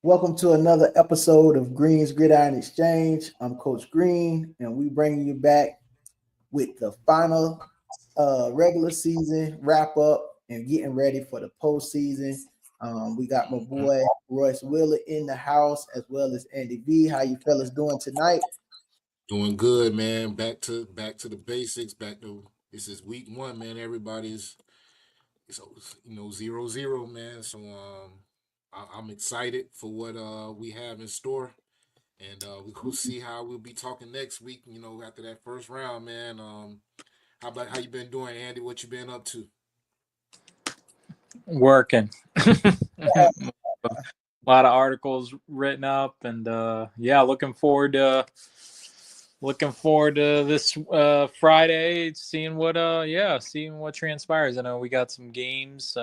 Welcome to another episode of Green's Gridiron Exchange. I'm Coach Green, and we bring you back with the final regular season wrap up and getting ready for the postseason. We got my Mhm. boy Royce Wheeler in the house as well as Andy V. How you fellas doing tonight? Doing good, man. Back to the basics. Back to this is week one, man. Everybody's so 0-0, man. So I'm excited for what we have in store, and we will see how we'll be talking next week. After that first round, man. How you been doing, Andy? What you been up to? Working. A lot of articles written up, and yeah, looking forward to this Friday, seeing what transpires. I know we got some games.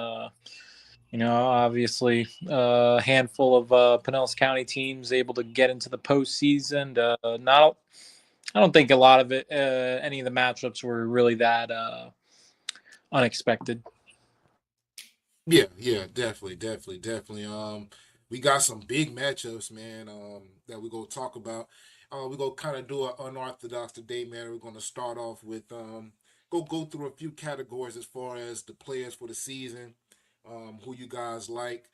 Obviously, a handful of Pinellas County teams able to get into the postseason. Not, I don't think a lot of it, any of the matchups were really that unexpected. Yeah, definitely. We got some big matchups, man. That we're gonna talk about. We're gonna kind of do an unorthodox today, man. We're gonna start off with go through a few categories as far as the players for the season, who you guys like.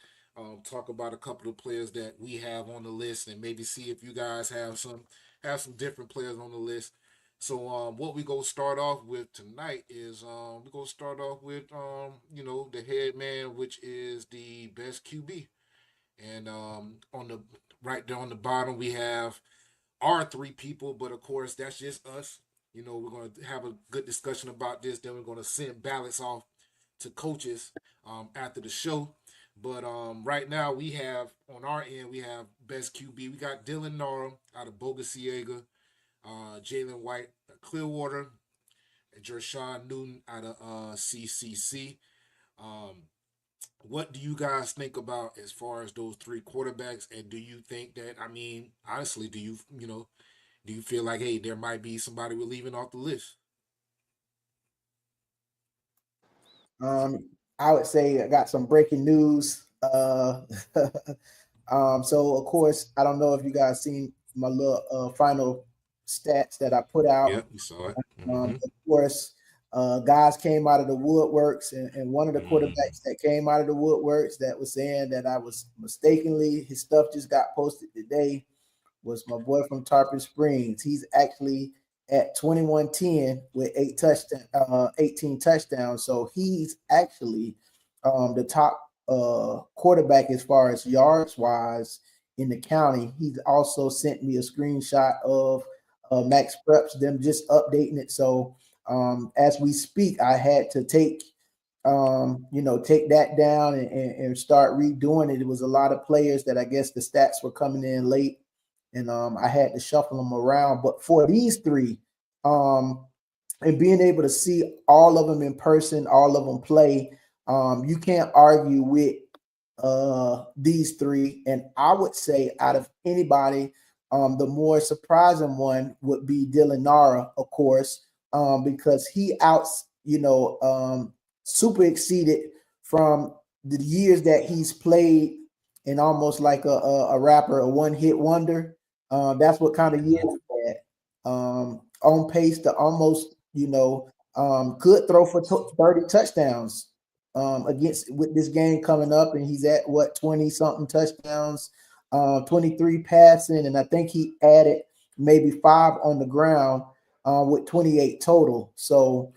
Talk about a couple of players that we have on the list, and maybe see if you guys have some different players on the list. So what we gonna start off with tonight is we gonna start off with the head man, which is the best QB, and on the right there on the bottom we have our three people, but of course that's just us. We're gonna have a good discussion about this. Then we're gonna send ballots off to coaches after the show. But right now we have on our end we have best QB. We got Dylan Nora out of Bogasiega, Jalen White, Clearwater, and Jershawn Newton out of CCC. Um, what do you guys think about as far as those three quarterbacks? And do you think that, I mean, honestly, do you feel like, hey, there might be somebody we're leaving off the list? Um, I would say I got some breaking news. So of course, I don't know if you guys seen my little final stats that I put out. Yeah, we saw it. Mm-hmm. Of course, guys came out of the woodworks, and one of the Mm-hmm. quarterbacks that came out of the woodworks that was saying that I was mistakenly, his stuff just got posted today, was my boy from Tarpon Springs. He's actually at 21-10 with 18 touchdowns. So he's actually the top quarterback as far as yards wise in the county. He's also sent me a screenshot of Max Preps, them just updating it. So as we speak, I had to take that down and start redoing it. It was a lot of players that I guess the stats were coming in late, and I had to shuffle them around. But for these three, um, and being able to see all of them in person, all of them play, you can't argue with these three. And I would say, out of anybody, the more surprising one would be Dylan Nara, of course, because he super exceeded from the years that he's played, and almost like a rapper, a one hit wonder. That's what kind of years Mm-hmm. he had. On pace to almost, could throw for 30 touchdowns against with this game coming up, and he's at what 20 something touchdowns, 23 passing, and I think he added maybe five on the ground with 28 total. So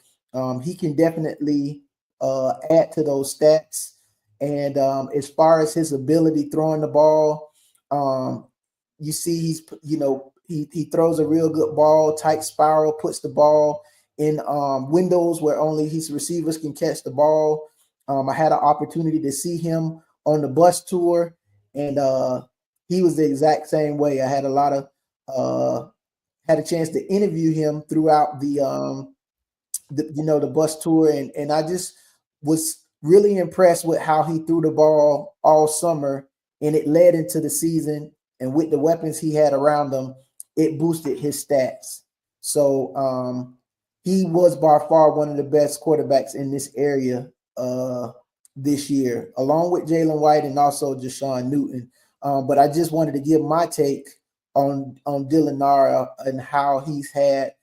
he can definitely add to those stats. And as far as his ability throwing the ball, um, you see he throws a real good ball, tight spiral, puts the ball in windows where only his receivers can catch the ball. I had an opportunity to see him on the bus tour, and he was the exact same way. I had uh, had a chance to interview him throughout the bus tour, and I just was really impressed with how he threw the ball all summer, and it led into the season. And with the weapons he had around him, it boosted his stats. So he was by far one of the best quarterbacks in this area uh, this year, along with Jalen White and also Jashawn Newton. But I just wanted to give my take on Dylan Nara and how he's had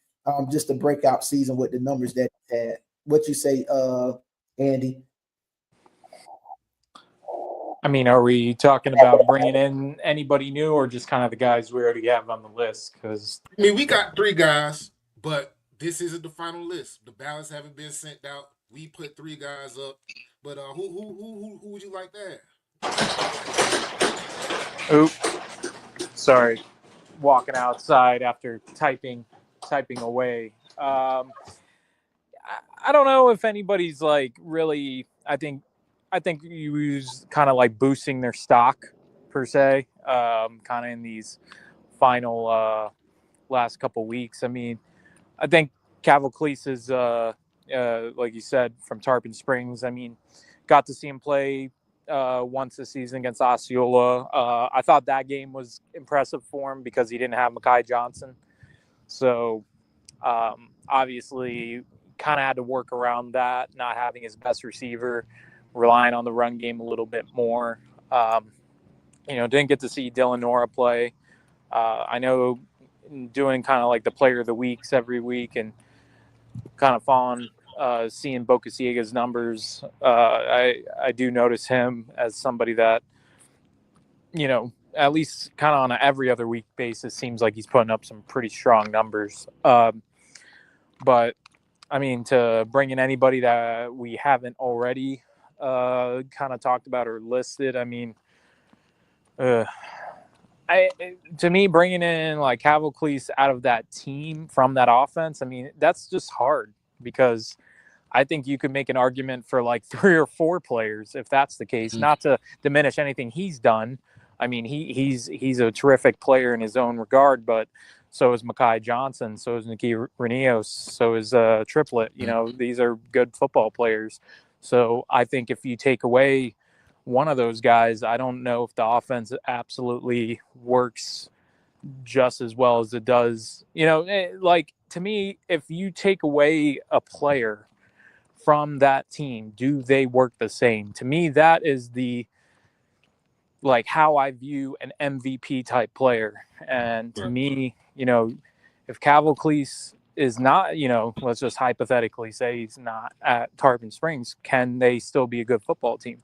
just a breakout season with the numbers that he's had. What you say, Andy? I mean, are we talking about bringing in anybody new or just kind of the guys we already have on the list? Because I mean, we got 3 guys, but this isn't the final list. The ballots haven't been sent out. We put 3 guys up, but who would you like that? oop, sorry, walking outside after typing away. I don't know if anybody's like really. I think you use kind of like boosting their stock per se, kind of in these final last couple weeks. I mean, I think Cavalclis is like you said from Tarpon Springs. I mean, got to see him play once this season against Osceola. I thought that game was impressive for him because he didn't have Mekhi Johnson. So obviously, kind of had to work around that, not having his best receiver, relying on the run game a little bit more. Didn't get to see Dylan Nora play. I know doing kind of like the player of the weeks every week and kind of seeing Boca Ciega's numbers. I do notice him as somebody that, at least kind of on an every other week basis, seems like he's putting up some pretty strong numbers. But I mean, to bring in anybody that we haven't already kind of talked about or listed, I mean, to me, bringing in like Cavalclis out of that team from that offense, I mean, that's just hard because I think you could make an argument for like 3 or 4 players if that's the case. Mm-hmm. Not to diminish anything he's done. I mean, he's a terrific player in his own regard, but so is Mekhi Johnson, so is Nicky Renios, so is Triplet. These are good football players. So I think if you take away one of those guys, I don't know if the offense absolutely works just as well as it does. Like to me, if you take away a player from that team, do they work the same? To me, that is the like how I view an MVP type player. And to me, if Cavalclis is not, let's just hypothetically say he's not at Tarpon Springs, can they still be a good football team?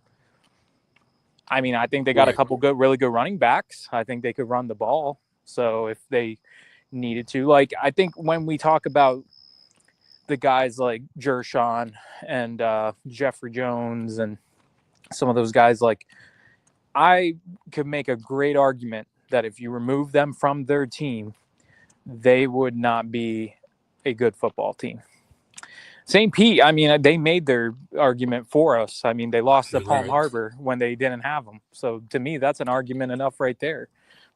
I mean, I think they got a couple really good running backs. I think they could run the ball. So if they needed to, like, I think when we talk about the guys like Jershon and Jeffrey Jones and some of those guys, like, I could make a great argument that if you remove them from their team, they would not be a good football team. St. Pete, I mean, they made their argument for us. I mean, they lost to Palm Harbor when they didn't have them. So to me, that's an argument enough right there.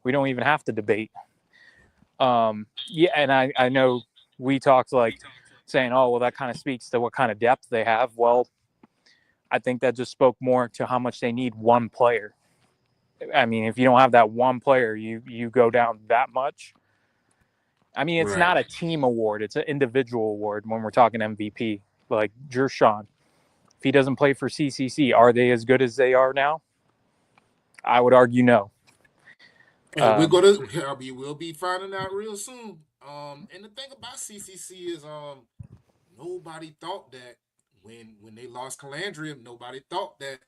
We don't even have to debate. And I know we talked like saying, oh, well, that kind of speaks to what kind of depth they have. Well, I think that just spoke more to how much they need one player. I mean, if you don't have that one player, you go down that much. I mean, it's not a team award. It's an individual award when we're talking MVP. Like Jershon, if he doesn't play for CCC, are they as good as they are now? I would argue no. And we'll be finding out real soon. And the thing about CCC is nobody thought that when they lost Calandria, nobody thought that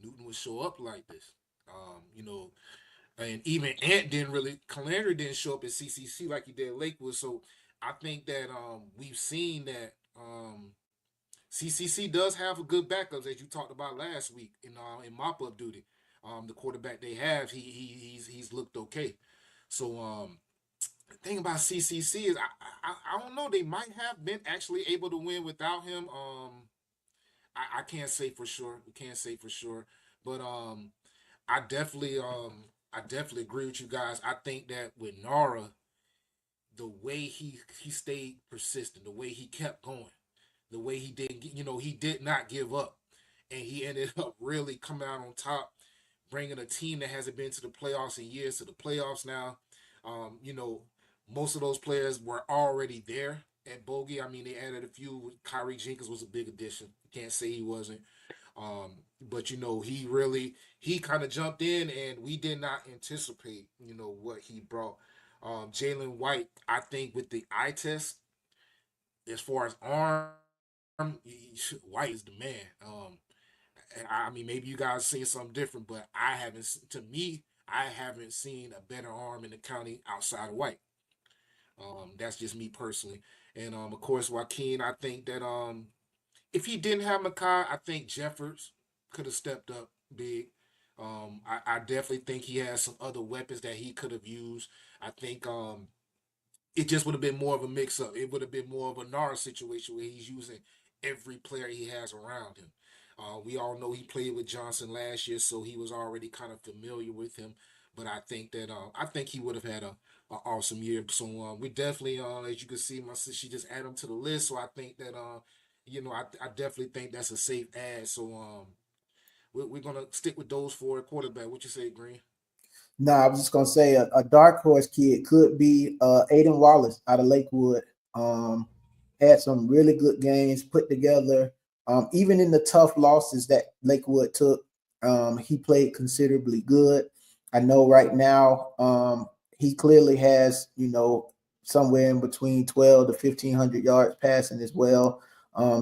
Newton would show up like this. And even Calandria didn't show up at CCC like he did at Lakewood. So I think that we've seen that CCC does have a good backups, as you talked about last week in mop up duty. The quarterback they have, he's looked okay. So the thing about CCC is I don't know, they might have been actually able to win without him. I can't say for sure. We can't say for sure, but I definitely agree with you guys. I think that with Nara, the way he stayed persistent, the way he kept going, the way he did not give up, and he ended up really coming out on top, bringing a team that hasn't been to the playoffs in years to the playoffs now. Most of those players were already there at Bogey. I mean, they added a few. Kyrie Jenkins was a big addition. You can't say he wasn't. but he kind of jumped in, and we did not anticipate what he brought. Jalen White, I think with the eye test, as far as arm, White is the man. I mean, maybe you guys seen something different, but I haven't. To me, I haven't seen a better arm in the county outside of White. That's just me personally. And of course, Joaquin. I think that if he didn't have Makai, I think Jeffers could have stepped up big. I definitely think he has some other weapons that he could have used. I think it just would have been more of a mix up. It would have been more of a Nara situation where he's using every player he has around him. We all know he played with Johnson last year, so he was already kind of familiar with him. But I think he would have had a awesome year. So we definitely, as you can see, my sister she just added him to the list. So I think that I definitely think that's a safe add. So we're gonna stick with those four quarterback. What you say, Green? No, I was just gonna say a dark horse kid could be Aiden Wallace out of Lakewood. Um, had some really good games put together. Even in the tough losses that Lakewood took, he played considerably good. I know right now he clearly has somewhere in between 12 to 1,500 yards passing as well,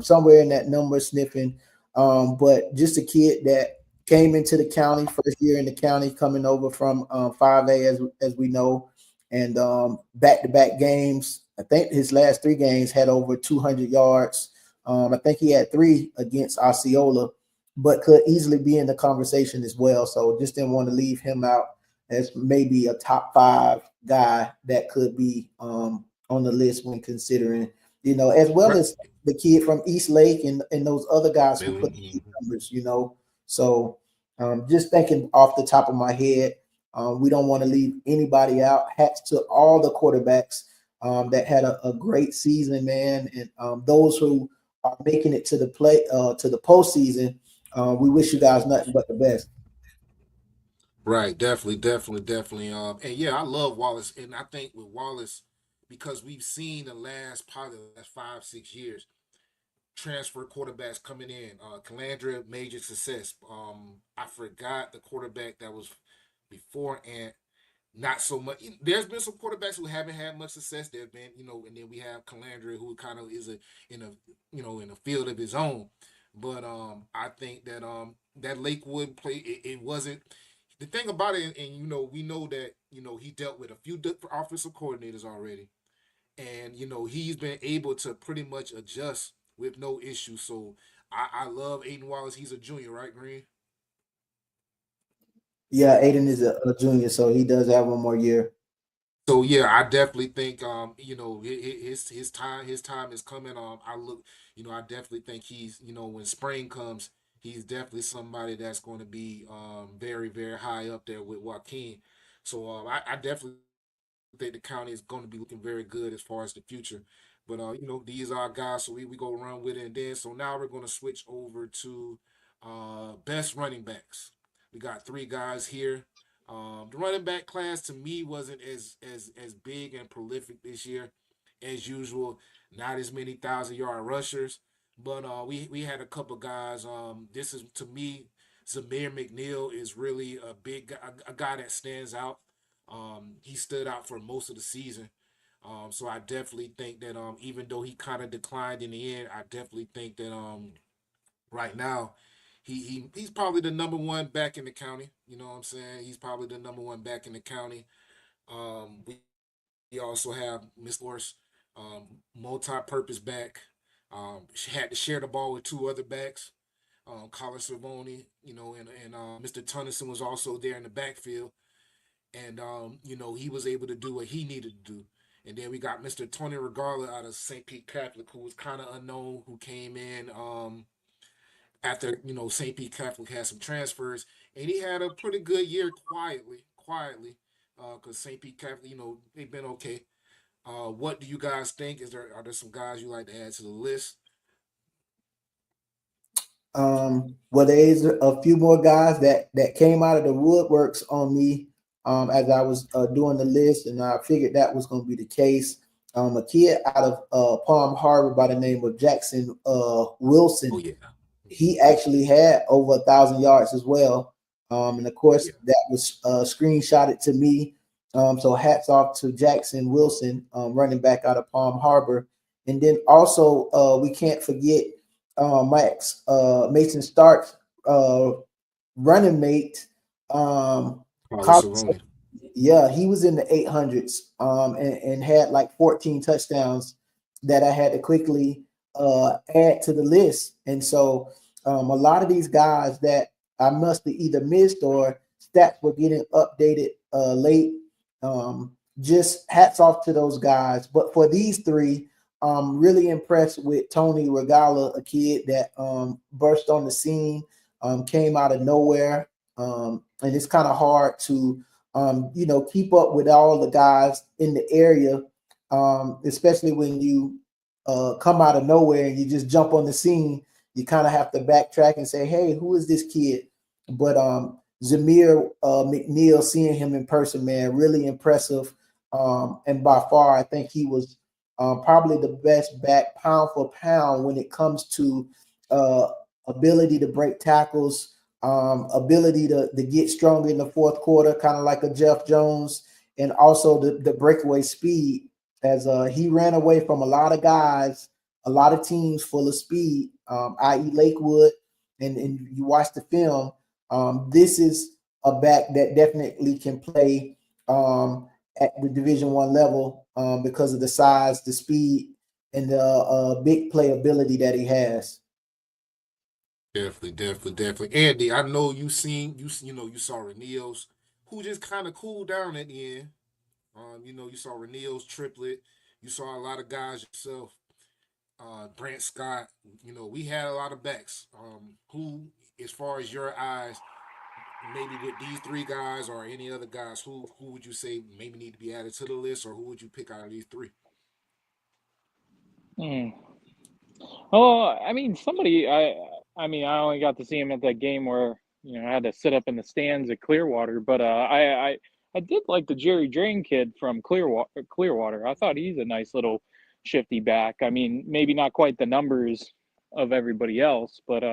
somewhere in that number sniffing. But just a kid that came into the county first year in the county, coming over from 5A as we know, and back to back games. I think his last three games had over 200 yards. I think he had three against Osceola, but could easily be in the conversation as well. So just didn't want to leave him out as maybe a top five guy that could be on the list when considering, as well Right. as the kid from East Lake and those other guys who put the Mhm. numbers. So just thinking off the top of my head, we don't want to leave anybody out. Hats to all the quarterbacks that had a great season, man, and those who are making it to the postseason. We wish you guys nothing but the best. Right, definitely, definitely, definitely. And yeah, I love Wallace, and I think with Wallace, because we've seen probably the last 5, 6 years, transfer quarterbacks coming in. Calandra, major success. I forgot the quarterback that was before, and not so much. There's been some quarterbacks who haven't had much success. There's been, and then we have Calandra, who kind of is in a in a field of his own. But I think that that Lakewood play it wasn't the thing about it, and we know that he dealt with a few different offensive coordinators already, and he's been able to pretty much adjust with no issue. So I love Aiden Wallace. He's a junior, right, Green? Yeah, Aiden is a junior, so he does have one more year. So yeah, I definitely think his time is coming. I definitely think he's when spring comes, he's definitely somebody that's going to be very very high up there with Joaquin. So I definitely think the county is going to be looking very good as far as the future. But these are our guys, so we go run with it. And then so now we're going to switch over to best running backs. We got three guys here. The running back class to me wasn't as big and prolific this year as usual. Not as many 1,000-yard rushers, but we had a couple guys. This is to me, Zamir McNeil is really a guy that stands out. He stood out for most of the season. So I definitely think that even though he kind of declined in the end, I definitely think that right now he's probably the number one back in the county. You know what I'm saying? He's probably the number one back in the county. We also have Miss Force, multi-purpose back. She had to share the ball with two other backs, Colin Cervoni, and Mr. Tunnison was also there in the backfield, and he was able to do what he needed to do. And then we got Mr. Tony Regala out of St. Pete Catholic, who was kind of unknown, who came in after St. Pete Catholic had some transfers, and he had a pretty good year quietly, because St. Pete Catholic, they've been okay. What do you guys think? Are there some guys you like to add to the list? Well, there is a few more guys that came out of the woodworks on me as I was doing the list, and I figured that was going to be the case. A kid out of Palm Harbor by the name of Jackson Oh Wilson. yeah, he actually had over 1,000 yards as well. And of course, Yeah, that was screenshotted to me. So hats off to Jackson Wilson, running back out of Palm Harbor. And then also, we can't forget Mason Stark's uh, running mate, Carlos Collins. Cerrone. Yeah, he was in the 800s, and had like 14 touchdowns that I had to quickly add to the list. And so, a lot of these guys that I must have either missed or stats were getting updated late. Just hats off to those guys. But for these three, I'm really impressed with Tony Regala, a kid that burst on the scene, came out of nowhere. And it's kind of hard to keep up with all the guys in the area, especially when you come out of nowhere and you just jump on the scene. You kind of have to backtrack and say, "Hey, who is this kid?" But Zamir McNeil, seeing him in person, man, really impressive. And by far, I think he was probably the best back pound for pound when it comes to uh, ability to break tackles, ability to get stronger in the fourth quarter, kind of like a Jeff Jones, and also the breakaway speed, as he ran away from a lot of guys, a lot of teams full of speed, i.e. Lakewood, and you watch the film. This is a back that definitely can play at the Division I level because of the size, the speed, and the big playability that he has. Definitely. Andy, I know you saw Renil's, who just kind of cooled down at the end. You saw Renil's triplet. You saw a lot of guys yourself. Brant Scott. We had a lot of backs. Who, as far as your eyes, maybe with these three guys or any other guys, who would you say maybe need to be added to the list, or who would you pick out of these three? Hmm. Oh, I mean, I mean, I only got to see him at that game where I had to sit up in the stands at Clearwater, but I did like the Jerry Drain kid from Clearwater. Clearwater, I thought he's a nice little shifty back. I mean, maybe not quite the numbers of everybody else, but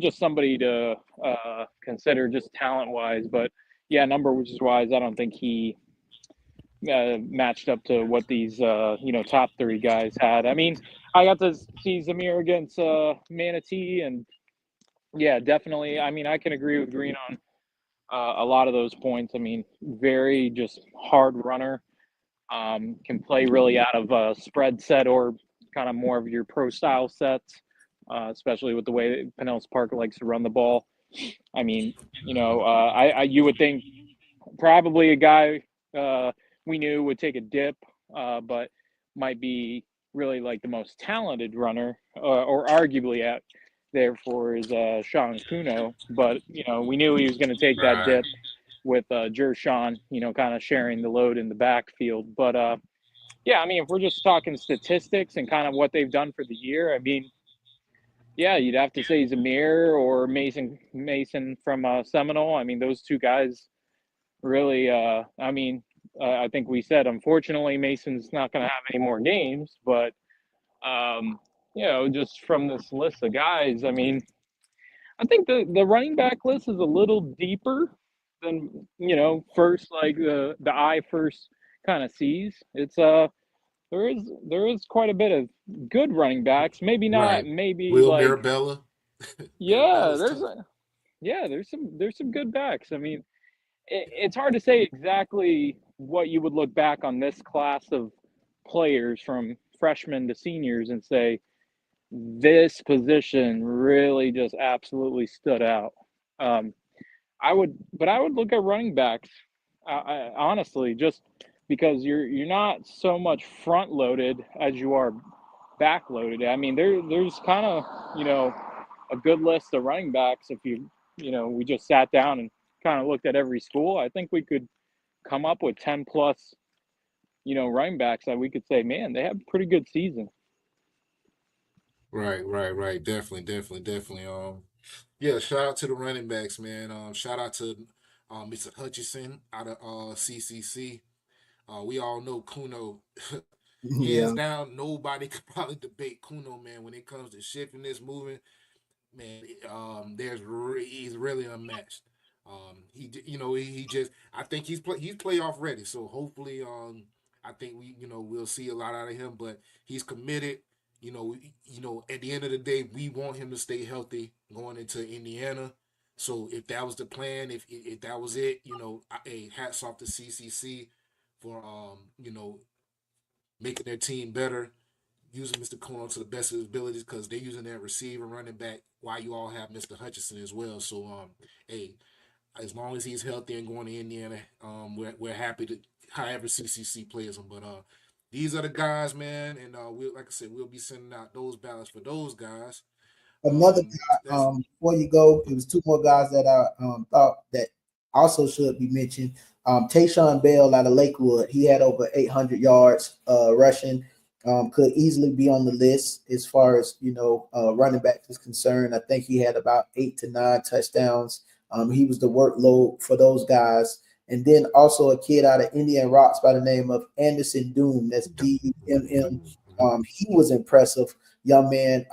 just somebody to consider just talent wise. But yeah, numbers wise, I don't think he matched up to what these top three guys had. I mean, I got to see Zamir against Manatee, and yeah, definitely. I mean, I can agree with Green on a lot of those points. I mean, very just hard runner. Can play really out of a spread set or kind of more of your pro style sets, especially with the way that Pinellas Park likes to run the ball. I mean, you would think probably a guy we knew would take a dip, but might be really like the most talented runner, or arguably at therefore is Sean Kuno. But we knew he was going to take that Right. dip with Jershawn, kind of sharing the load in the backfield. But yeah, I mean, if we're just talking statistics and kind of what they've done for the year, I mean, yeah, you'd have to say Zamir or Mason from Seminole. I mean, those two guys really, I mean, I think we said, unfortunately, Mason's not going to have any more games, but, um, just from this list of guys, I mean, I think the running back list is a little deeper than, first, like the eye first kind of sees. It's, there is quite a bit of good running backs. Maybe not, Right. maybe Will like, Mirabella. yeah, Mirabella's tough. there's some good backs. I mean, it's hard to say exactly what you would look back on this class of players from freshmen to seniors and say this position really just absolutely stood out. Um, but I would look at running backs, honestly, just because you're not so much front loaded as you are back loaded. I mean, there's kind of a good list of running backs. If we just sat down and kind of looked at every school, I think we could come up with 10 plus, running backs that we could say, man, they have a pretty good season. Right. Definitely. Yeah. Shout out to the running backs, man. Shout out to Mr. Hutchison out of CCC. We all know Kuno. Hands Yeah. down, nobody could probably debate Kuno, man, when it comes to shifting this, moving. man, he's really unmatched. He just I think he's playoff ready. So hopefully, I think we'll see a lot out of him. But he's committed. At the end of the day, we want him to stay healthy going into Indiana. So if that was the plan, if that was it, hats off to CCC for making their team better, using Mr. Cohen to the best of his abilities because they're using their receiver, running back, while you all have Mr. Hutchinson as well. So, hey, as long as he's healthy and going to Indiana, we're happy to however CCC plays him. But these are the guys, man, and like I said, we'll be sending out those ballots for those guys. Another guy, That's before you go, it was two more guys that I thought that also should be mentioned. Tayshawn Bell out of Lakewood, he had over 800 yards rushing. Could easily be on the list as far as running back is concerned. I think he had about 8 to 9 touchdowns. He was the workload for those guys. And then also a kid out of Indian Rocks by the name of Anderson Doom. That's Dumm. He was impressive, young man,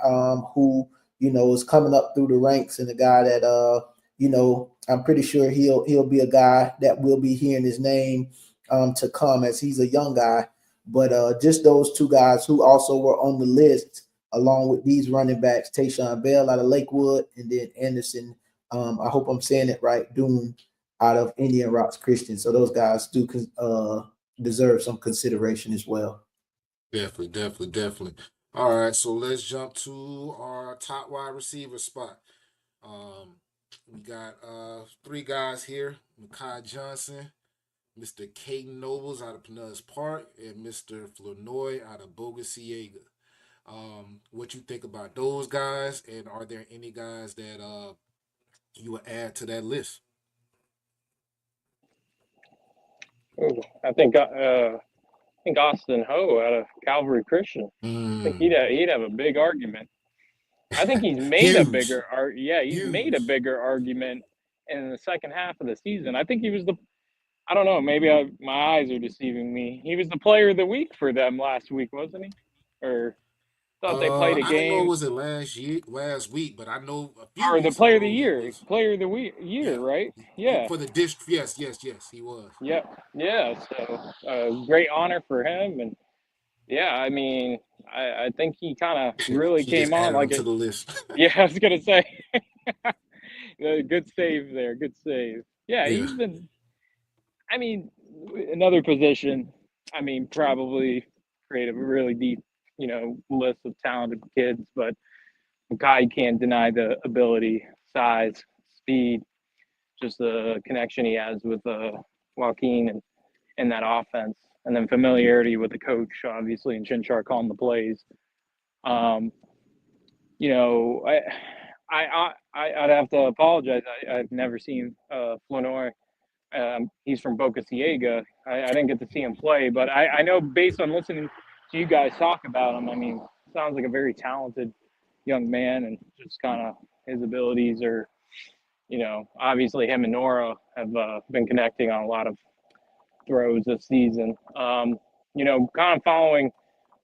who is coming up through the ranks, and a guy that I'm pretty sure he'll be a guy that will be hearing his name to come, as he's a young guy. But just those two guys who also were on the list, along with these running backs, Tayshawn Bell out of Lakewood, and then Anderson. I hope I'm saying it right. Doom out of Indian Rocks Christian. So those guys do deserve some consideration as well. definitely. All right, so let's jump to our top wide receiver spot. Um, we got three guys here: Makai Johnson, Mr. Caden Nobles out of Pinellas Park, and Mr. Flournoy out of Bogosiega. What you think about those guys, and are there any guys that you would add to that list? Ooh, I think Austin Ho out of Calvary Christian. I think Mm. he'd have a big argument. I think he's made a Huge, bigger he's made a huge. bigger argument in the second half of the season. I think he was I don't know, maybe my eyes are deceiving me. He was the player of the week for them last week, wasn't he? Or thought they played a I don't know. game, Was it last week? But I know a few or the weeks player of the ago he year, was. player of the week year, Yeah, right? Yeah. for the district. Yes, he was. Yep. Yeah. So great honor for him. And yeah, I mean, I think he kind of really He just came on added like him to it. the list. Yeah, I was gonna say, good save there. Good save. Yeah, Yeah, he's been. I mean, another position. I mean, probably create a really deep, list of talented kids, but Kai can't deny the ability, size, speed, just the connection he has with Joaquin and that offense, and then familiarity with the coach, obviously, and Chinchar calling the plays. Um, you know, I'd have to apologize. I've never seen Flournoy. He's from Boca Ciega. I didn't get to see him play, but I know based on listening to you guys talk about him, I mean, sounds like a very talented young man, and just kind of his abilities are, obviously him and Nora have been connecting on a lot of throws this season. Kind of following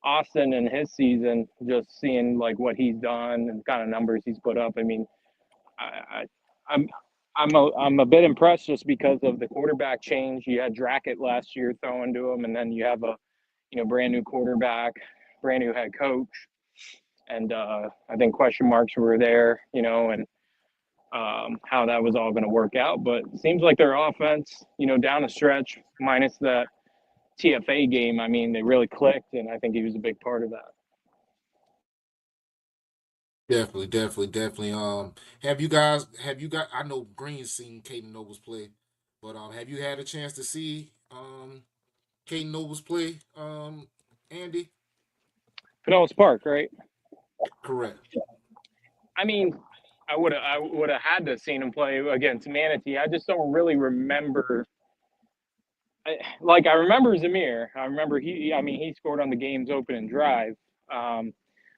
Austin and his season, just seeing like what he's done and kind of numbers he's put up. I mean, I, I I'm I'm a bit impressed just because of the quarterback change. You had Drackett last year throwing to him, and then you have a brand new quarterback, brand new head coach, and I think question marks were there, and how that was all going to work out. But it seems like their offense, down the stretch, minus that TFA game, I mean, they really clicked, and I think he was a big part of that. definitely. Have you got? I know Green's seen Caden Nobles play, but have you had a chance to see Caden Nobles play? Andy, Pinellas Park, right? correct. I mean, I would have had to seen him play against Manatee. I just don't really remember. I remember Zamir. I remember I mean, he scored on the game's opening drive. Um,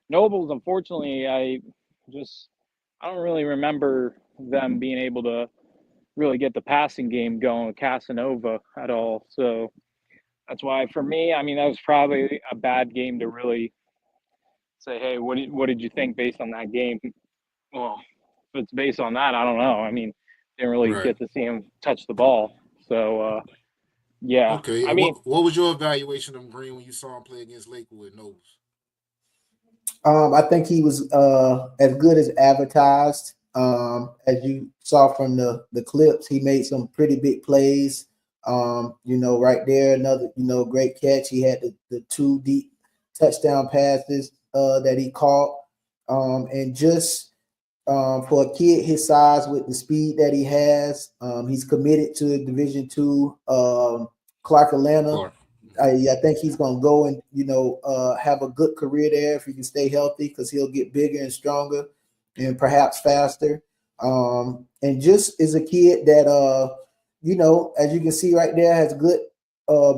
Nobles, unfortunately, just I don't really remember them being able to really get the passing game going with Casanova at all. So that's why for me, I mean, that was probably a bad game to really say, hey, what did you think based on that game? Well, if it's based on that, I don't know. I mean, didn't really Right. get to see him touch the ball. So, yeah. Okay. I And mean, what was your evaluation of Green when you saw him play against Lakewood Nobles? I think he was as good as advertised. As you saw from the clips, he made some pretty big plays. Right there, another great catch. He had the two deep touchdown passes that he caught, and just for a kid his size with the speed that he has, he's committed to Division two, Clark Atlanta. Clark. I think he's going to go and have a good career there if he can stay healthy, because he'll get bigger and stronger and perhaps faster. And just is a kid that as you can see right there, has good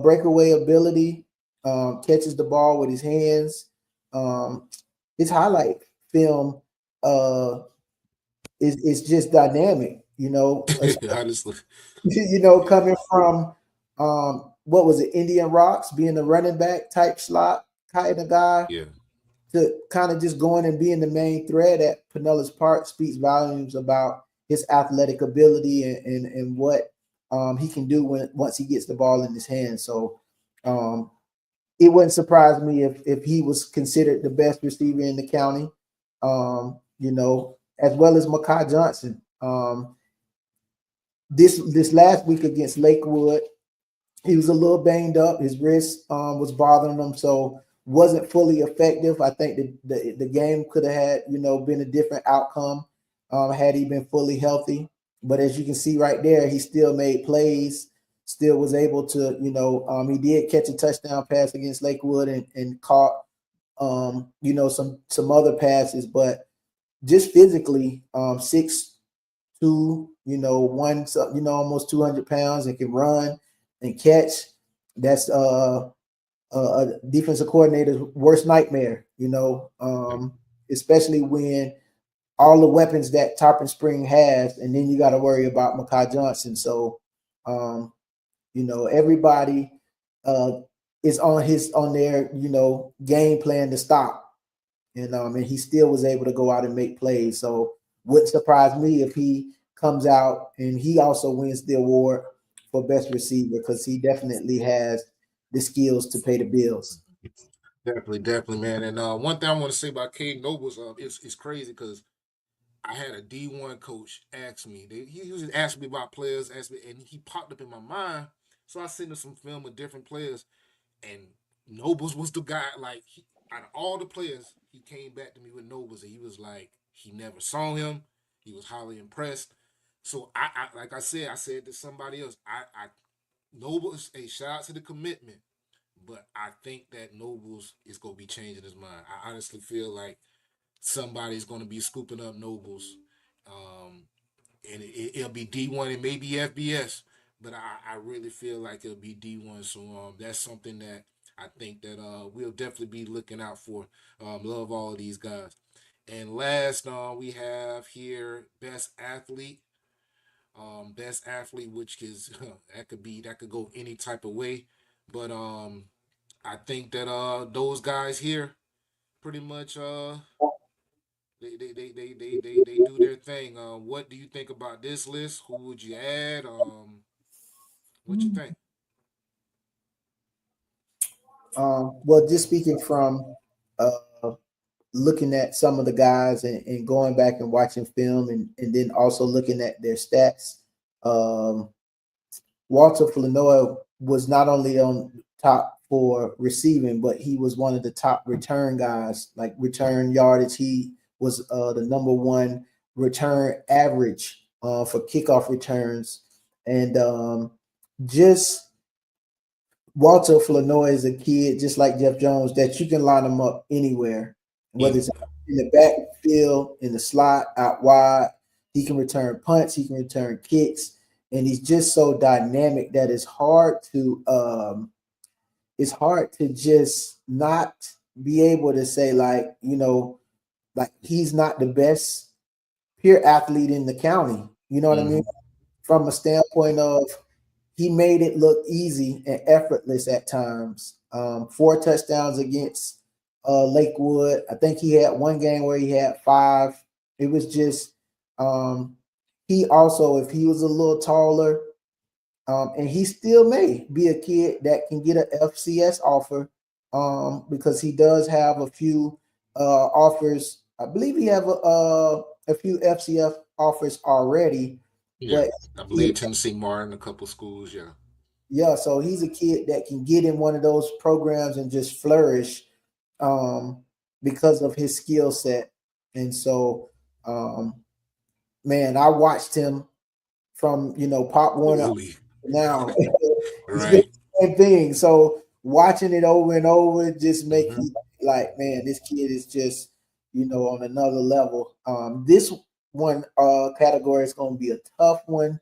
breakaway ability, catches the ball with his hands. His highlight film is just dynamic, Honestly. coming from what was it, Indian Rocks, being a running back type slot kind of guy, Yeah. to kind of just going and being the main thread at Pinellas Park speaks volumes about his athletic ability and what he can do once he gets the ball in his hands. So it wouldn't surprise me if he was considered the best receiver in the county, as well as Makai Johnson. This last week against Lakewood, he was a little banged up. His wrist was bothering him, so wasn't fully effective. I think the game could have had been a different outcome had he been fully healthy. But as you can see right there, he still made plays. Still was able to, he did catch a touchdown pass against Lakewood and caught, some other passes, but just physically, 6'2", almost 200 pounds, and can run and catch. That's a defensive coordinator's worst nightmare, especially when all the weapons that Tarpon Spring has, and then you got to worry about Makai Johnson. So, everybody is on their game plan to stop, and he still was able to go out and make plays. So, wouldn't surprise me if he comes out and he also wins the award for best receiver, because he definitely has the skills to pay the bills. Definitely, man. And one thing I want to say about Cade Nobles, it's crazy because I had a D1 coach ask me. He usually asked me about players, and he popped up in my mind. So I sent him some film of different players, and Nobles was the guy. Like, out of all the players, he came back to me with Nobles, and he was like, he never saw him. He was highly impressed. So like I said to somebody else, I Nobles, a shout out to the commitment, but I think that Nobles is gonna be changing his mind. I honestly feel like somebody's gonna be scooping up Nobles, um, and it'll be D1 and maybe FBS, but I really feel like it'll be D1. So that's something that I think that we'll definitely be looking out for. Love all of these guys. And last, we have here best athlete. Best athlete, which is that could go any type of way, but I think that those guys here pretty much they do their thing. What do you think about this list? Who would you add? What you think? Well, just speaking from uh, looking at some of the guys and going back and watching film, and then also looking at their stats, um, Walter Flanoy was not only on top for receiving, but he was one of the top return guys, like return yardage. He was the number one return average for kickoff returns. And just Walter Flanoy is a kid, just like Jeff Jones, that you can line him up anywhere, whether it's Anywhere. in the backfield, in the slot, out wide. He can return punts, he can return kicks, and he's just so dynamic that it's hard to just not be able to say, like, like he's not the best peer athlete in the county. You know what I mean? Mm-hmm. From a standpoint of, he made it look easy and effortless at times. 4 touchdowns against Lakewood. I think he had one game where he had 5. It was just he also, if he was a little taller, and he still may be a kid that can get an FCS offer, because he does have a few offers. I believe he have a few FCS offers already, Yeah, but I believe Tennessee Martin, a couple schools. Yeah. yeah, so he's a kid that can get in one of those programs and just flourish, um, because of his skill set. And so, man, I watched him from Pop Warner Holy. now. It's been Right. the same thing. So watching it over and over just make Mm-hmm. you like, man, this kid is just on another level. This one category is going to be a tough one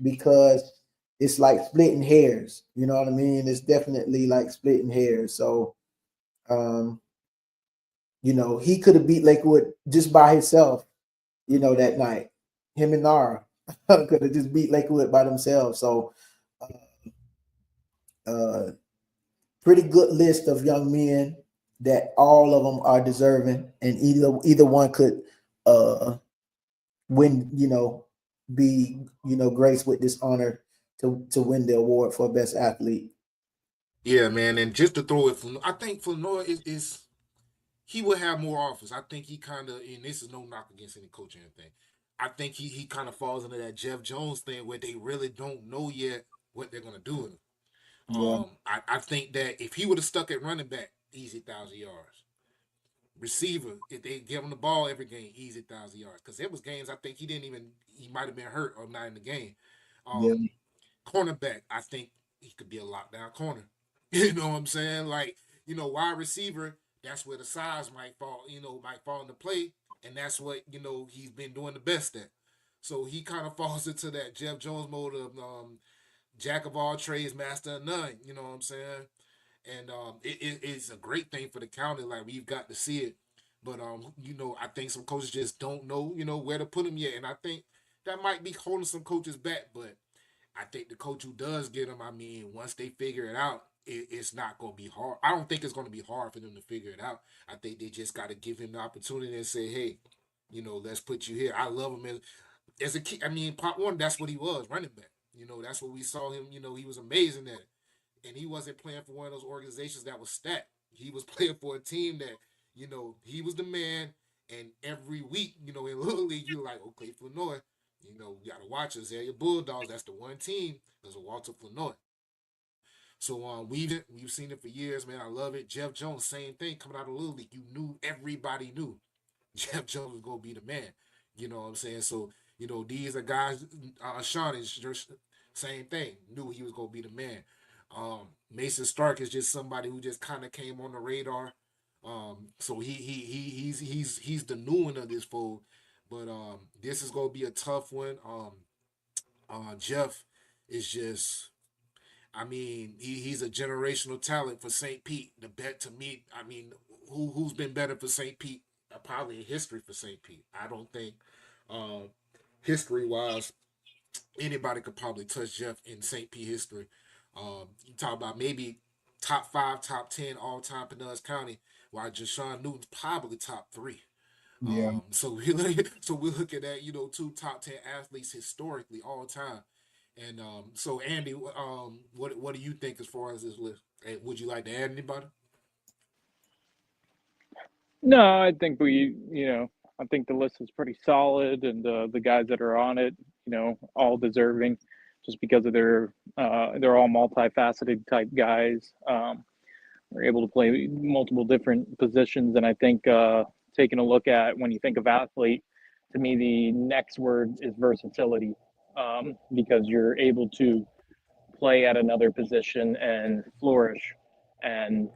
because it's like splitting hairs. You know what I mean? It's definitely like splitting hairs. So, um, he could have beat Lakewood just by himself. That night, him and Nara could have just beat Lakewood by themselves. So, uh, pretty good list of young men that all of them are deserving, and either one could win. Be graced with this honor to win the award for best athlete. Yeah, man. And just to throw it, I think Flournoy is he will have more offers. I think he kind of, and this is no knock against any coach or anything. I think he kind of falls into that Jeff Jones thing where they really don't know yet what they're gonna do with him. Yeah, I think that if he would have stuck at running back, easy 1,000 yards. Receiver, if they give him the ball every game, easy 1,000 yards. Because there was games I think he might have been hurt or not in the game. yeah, Um, Cornerback, I think he could be a lockdown corner. You know what I'm saying? Like, wide receiver, that's where the size might fall, might fall into play. And that's what, he's been doing the best at. So he kind of falls into that Jeff Jones mode of jack of all trades, master of none. You know what I'm saying? And it's a great thing for the county. Like, we've got to see it. But I think some coaches just don't know, where to put him yet. And I think that might be holding some coaches back. But I think the coach who does get them, I mean, once they figure it out, it's not going to be hard. I don't think it's going to be hard for them to figure it out. I think they just got to give him the opportunity and say, hey, let's put you here. I love him as a kid. I mean, Pop One, that's what he was, running back. That's what we saw him. He was amazing at it. And he wasn't playing for one of those organizations that was stacked. He was playing for a team that, he was the man. And every week, in Little League, you're like, okay, Flournoy, you got to watch us. They're your Bulldogs. That's the one team. There's a Walter Flournoy. So we've seen it for years, man. I love it. Jeff Jones, same thing coming out of Little League. You knew everybody knew Jeff Jones was gonna be the man. You know what I'm saying? So these are guys. Sean is just same thing. Knew he was gonna be the man. Mason Stark is just somebody who just kind of came on the radar. So he's the new one of this fold. But this is gonna be a tough one. Jeff is just. I mean, he's a generational talent for St. Pete. The bet to me, I mean, who's been better for St. Pete? Probably in history for St. Pete. I don't think, history wise, anybody could probably touch Jeff in St. Pete history. You talk about maybe top 5, top 10 all time Pinellas County, while Jashawn Newton's probably top 3. yeah. So we're looking at two top 10 athletes historically all time. And so Andy, what do you think as far as this list? And would you like to add anybody? No, I think I think the list is pretty solid, and the guys that are on it, all deserving, just because of they're all multifaceted type guys. Are able to play multiple different positions, and I think taking a look at when you think of athlete, to me the next word is versatility, because you're able to play at another position and flourish. And,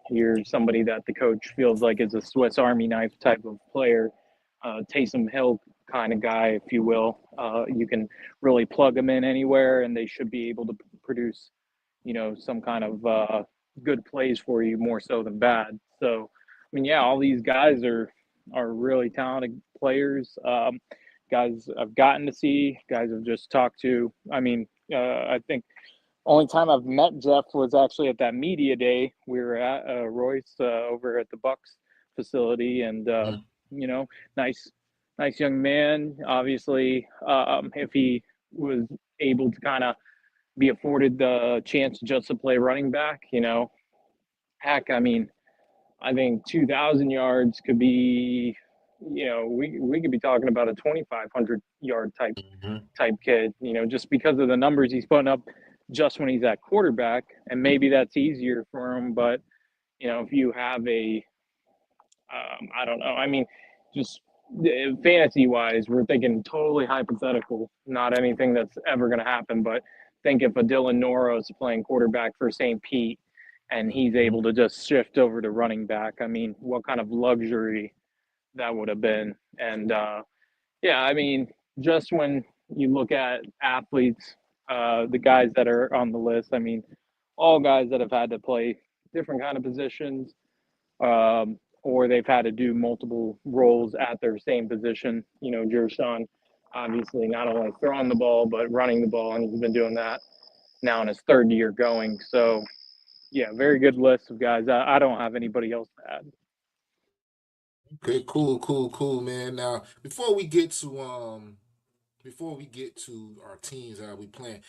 you're somebody that the coach feels like is a Swiss Army knife type of player, Taysom Hill kind of guy, if you will. You can really plug them in anywhere, and they should be able to produce, some kind of good plays for you more so than bad. So, I mean, yeah, all these guys are really talented players. Guys I've gotten to see, guys I've just talked to. I mean, I think only time I've met Jeff was actually at that media day. We were at Royce over at the Bucks facility, and Mm-hmm. you know, nice nice young man. Obviously, if he was able to kind of be afforded the chance just to play running back, heck, I mean, I think 2,000 yards could be, we could be talking about a 2,500 yard type kid, just because of the numbers he's putting up just when he's at quarterback, and maybe that's easier for him. But if you have I don't know. I mean, just fantasy wise, we're thinking totally hypothetical, not anything that's ever going to happen. But think if a Dylan Noro is playing quarterback for St. Pete and he's able to just shift over to running back, I mean, what kind of luxury that would have been. And yeah, I mean, just when you look at athletes, the guys that are on the list, I mean, all guys that have had to play different kind of positions, or they've had to do multiple roles at their same position. Jershon, obviously not only throwing the ball but running the ball, and he's been doing that now in his third year going. So, yeah, very good list of guys. I don't have anybody else to add. Okay, cool, man. Now, before we get to our teams that we playing,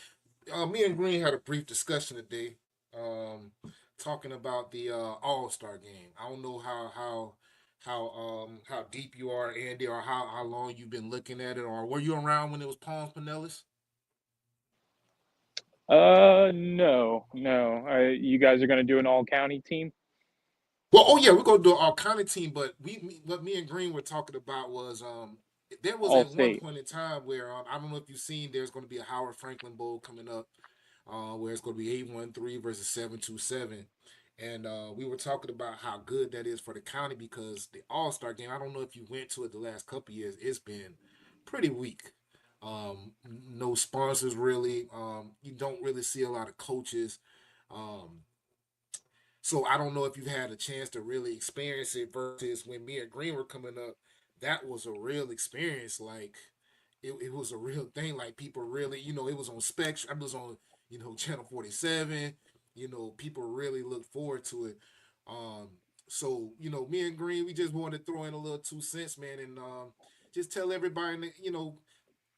me and Green had a brief discussion today, talking about the All-Star game. I don't know how deep you are, Andy, or how long you've been looking at it, or were you around when it was Palms Pinellas? No. You guys are going to do an all county team? Well, oh yeah, we're gonna do an all kind of team, but what me and Green were talking about was there was All at one state. point in time where I don't know if you've seen there's going to be a Howard Franklin Bowl coming up, where it's going to be 813 versus 727, and we were talking about how good that is for the county because the All Star game. I don't know if you went to it the last couple years. It's been pretty weak. No sponsors really. You don't really see a lot of coaches. Um, so I don't know if you've had a chance to really experience it versus when me and Green were coming up. That was a real experience. Like it was a real thing. Like people really, it was on Spectrum. It was on, Channel 47. People really look forward to it. Um, so me and Green, we just wanted to throw in a little 2 cents, man, and just tell everybody,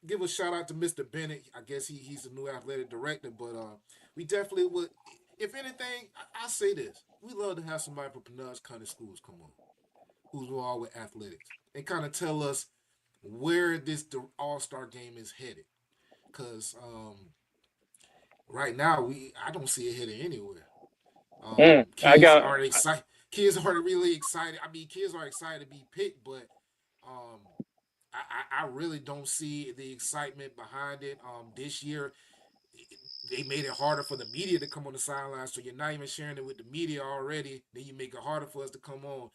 give a shout out to Mr. Bennett. I guess he's the new athletic director, but we definitely would. If anything, I say this: we love to have somebody from Pinellas County Schools come on, who's all with athletics, and kind of tell us where this All Star game is headed. Because right now, I don't see it headed anywhere. I Kids got aren't excited. Kids aren't really excited. I mean, kids are excited to be picked, but um, I really don't see the excitement behind it. This year, they made it harder for the media to come on the sidelines, so you're not even sharing it with the media already. Then you make it harder for us to come on.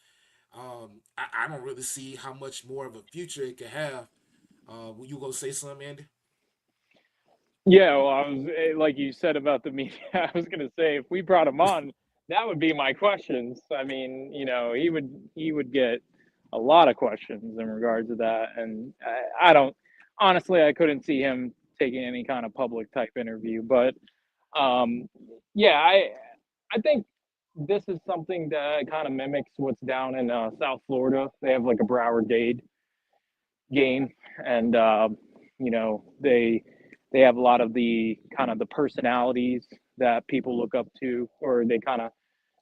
I don't really see how much more of a future it could have. Will you go say something, Andy? Yeah, well, I was like you said about the media. I was going to say if we brought him on, that would be my questions. I mean, he would get a lot of questions in regards to that, and I don't honestly, I couldn't see him taking any kind of public type interview. But um, yeah, I think this is something that kind of mimics what's down in South Florida. They have like a Broward Dade game, and they have a lot of the kind of the personalities that people look up to, or they kind of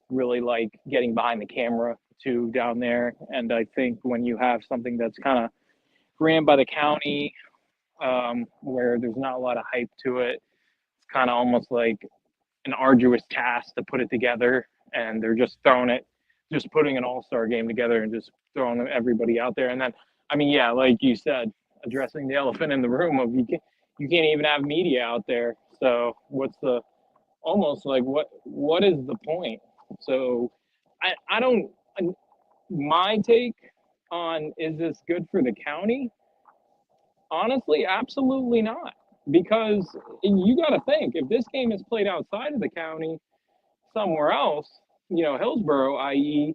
really like getting behind the camera too down there. And I think when you have something that's kind of ran by the county, where there's not a lot of hype to it, it's kind of almost like an arduous task to put it together, and they're just putting an all-star game together and just throwing everybody out there. And then, I mean, yeah, like you said, addressing the elephant in the room of you can't even have media out there. So what's the almost like what is the point? So I don't my take on is this good for the county? Honestly, absolutely not. Because you got to think if this game is played outside of the county, somewhere else, Hillsborough, i.e.,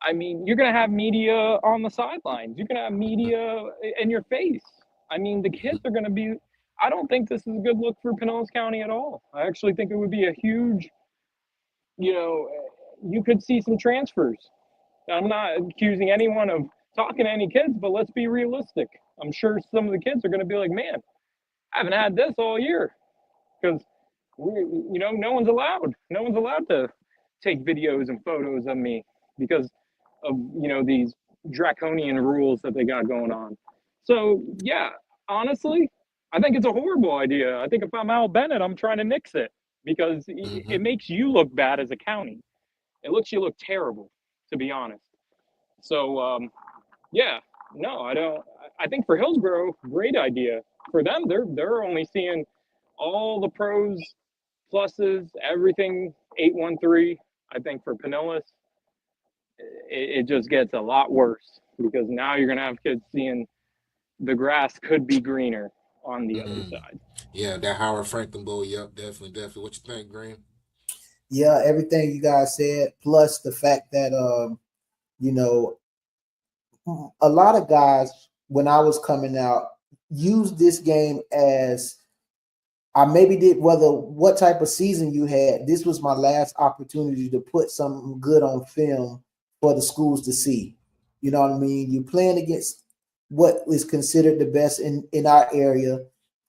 I mean, you're going to have media on the sidelines. You're going to have media in your face. I mean, the kids are going to be. I don't think this is a good look for Pinellas County at all. I actually think it would be a huge, you know, you could see some transfers. I'm not accusing anyone of talking to any kids, but let's be realistic. I'm sure some of the kids are going to be like, man, I haven't had this all year because no one's allowed. No one's allowed to take videos and photos of me because of these draconian rules that they got going on. So yeah, honestly, I think it's a horrible idea. I think if I'm Al Bennett, I'm trying to nix it because Mm-hmm. it makes you look bad as a county. It looks you look terrible, to be honest. So yeah, no, I don't. I think for Hillsborough, great idea. For them, they're only seeing all the pros, pluses, everything 813. I think for Pinellas, it just gets a lot worse because now you're gonna have kids seeing the grass could be greener on the other Mm. side. Yeah, that Howard Franklin Bowl. Yep, definitely, definitely. What you think, Green? Yeah, everything you guys said, plus the fact that you know, a lot of guys when I was coming out used this game as I maybe did whether what type of season you had. This was my last opportunity to put something good on film for the schools to see. You know what I mean? You're playing against what is considered the best in our area,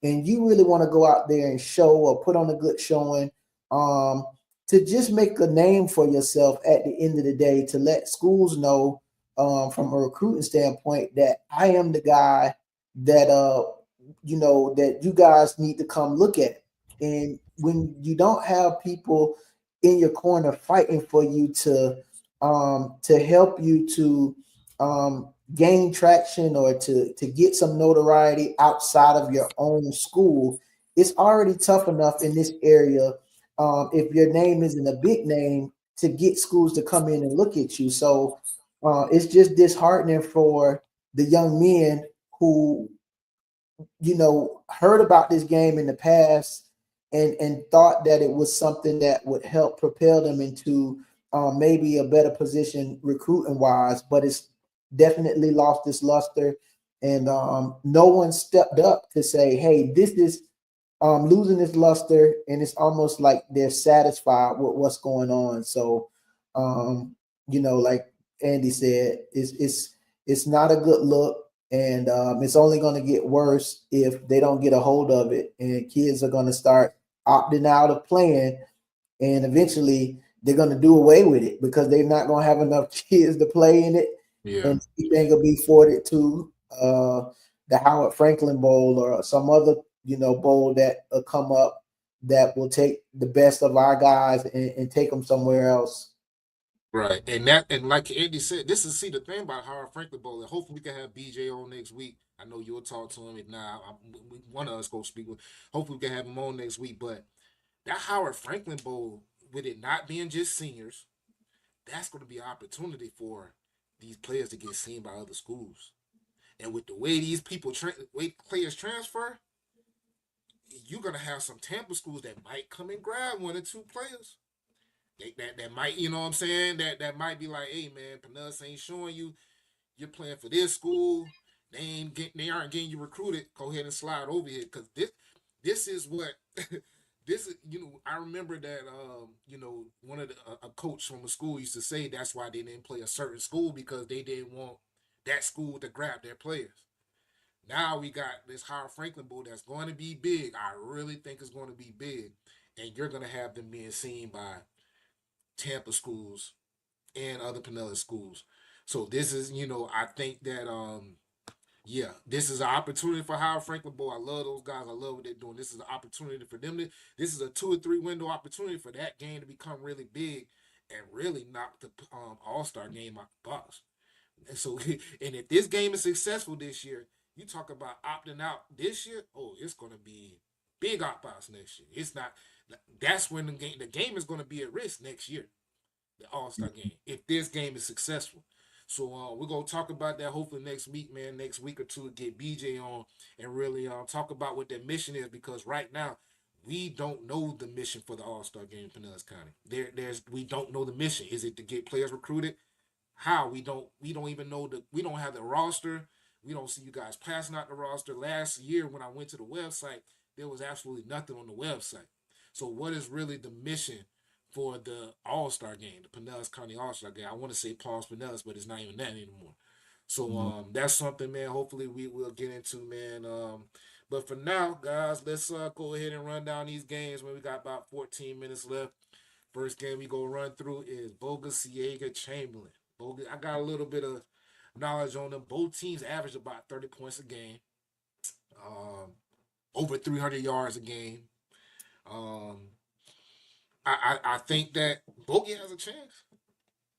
and you really want to go out there and show or put on a good showing, um, to just make a name for yourself at the end of the day, to let schools know, from a recruiting standpoint, that I am the guy that that you guys need to come look at. And when you don't have people in your corner fighting for you to help you to gain traction or to get some notoriety outside of your own school, it's already tough enough in this area, if your name isn't a big name, to get schools to come in and look at you. So it's just disheartening for the young men who heard about this game in the past and thought that it was something that would help propel them into maybe a better position recruiting wise, but it's definitely lost its luster. And no one stepped up to say, hey, this is losing its luster, and it's almost like they're satisfied with what's going on. So, like Andy said, it's not a good look, and it's only going to get worse if they don't get a hold of it, and kids are going to start opting out of playing, and eventually they're going to do away with it because they're not going to have enough kids to play in it, Yeah. and everything will be forwarded to the Howard Franklin Bowl or some other bowl that will come up that will take the best of our guys and take them somewhere else. Right, and like Andy said, this is see the thing about Howard Franklin Bowl. And hopefully, we can have BJ on next week. I know you'll talk to him. If not, one of us go speak with. Hopefully, we can have him on next week. But that Howard Franklin Bowl, with it not being just seniors, that's going to be an opportunity for these players to get seen by other schools. And with the way these way players transfer, you're going to have some Tampa schools that might come and grab one or two players. That might, you know what I'm saying? That might be like, hey man, Panus ain't showing you you're playing for this school. They aren't getting you recruited. Go ahead and slide over here because this is what this is. I remember that one of a coach from a school used to say that's why they didn't play a certain school because they didn't want that school to grab their players. Now we got this Howard Franklin Bowl that's going to be big. I really think it's going to be big, and you're going to have them being seen by Tampa schools and other Pinellas schools. So this is, I think that yeah, this is an opportunity for Howard Franklin Bowl. I love those guys. I love what they're doing. This is an opportunity for them to this is a 2 or 3 window opportunity for that game to become really big and really knock the All-Star game out the box. And so and if this game is successful this year, you talk about opting out this year, oh, it's gonna be big opt-outs next year. It's not that's when the game is gonna be at risk next year, the All Star game, if this game is successful. So we're gonna talk about that hopefully next week, man. Next week or two, get BJ on and really talk about what their mission is because right now we don't know the mission for the All Star game in Pinellas County. There's we don't know the mission. Is it to get players recruited? How we don't even know we don't have the roster. We don't see you guys passing out the roster. Last year when I went to the website, there was absolutely nothing on the website. So what is really the mission for the All Star game, the Pinellas County All Star game? I want to say Paul's Pinellas, but it's not even that anymore. So that's something, man. Hopefully we will get into, man. But for now, guys, let's go ahead and run down these games. When we got about 14 minutes left. First game we go run through is Bogus Siega Chamberlain. Bogus, I got a little bit of knowledge on them. Both teams average about 30 points a game, um, over 300 yards a game. Um, I think that Bogey has a chance.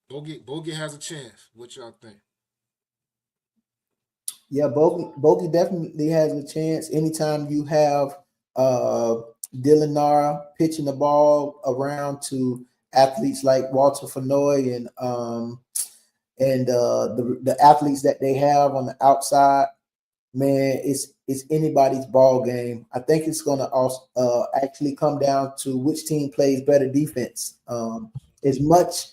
Bogey has a chance. What y'all think? Yeah, Bogey definitely has a chance. Anytime you have uh, Dylan Nara pitching the ball around to athletes like Walter Fenoy and the athletes that they have on the outside, man, it's anybody's ball game. I think it's going to also actually come down to which team plays better defense. As much